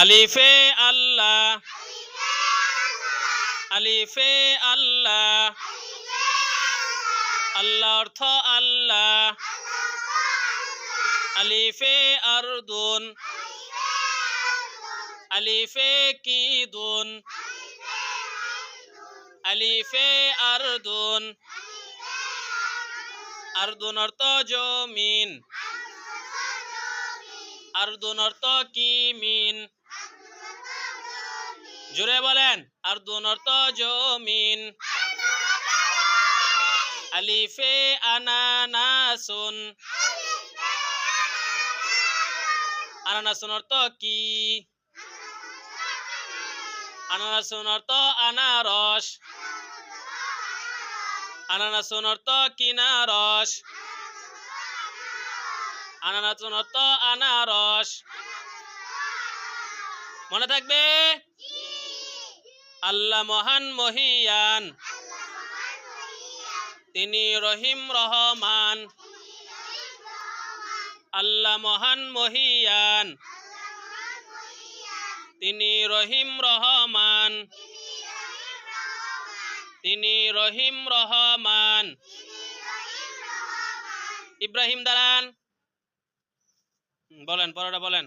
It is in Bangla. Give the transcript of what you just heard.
আলিফে আল্লাহ, আলিফে আল্লাহ, আল্লাহ অর্থ আল্লাহ। আলিফে আরদুন, আলিফে কিদুন, আলিফে আরদুন, আরদুন অর্থ জমিন, আরদুন অর্থ কিমিন। জোরে বলেন, আরদুন অর্থ জমিন। আলিফে আনানাসুন, আনানাসুন অর্থ কি? আনানাসুন অর্থ আনারস, আনানাসুন অর্থ কিনারস, আনানাসুন অর্থ আনারস। মনে থাকবে? আল্লাহ মহান মহিয়ান, তিনি রহিম রহমান। আল্লাহ মহান মহিয়ান, তিনি রহিম রহমান, তিনি রহিম রহমান। ইব্রাহিম দাঁড়ান, বলেন পড়াটা বলেন।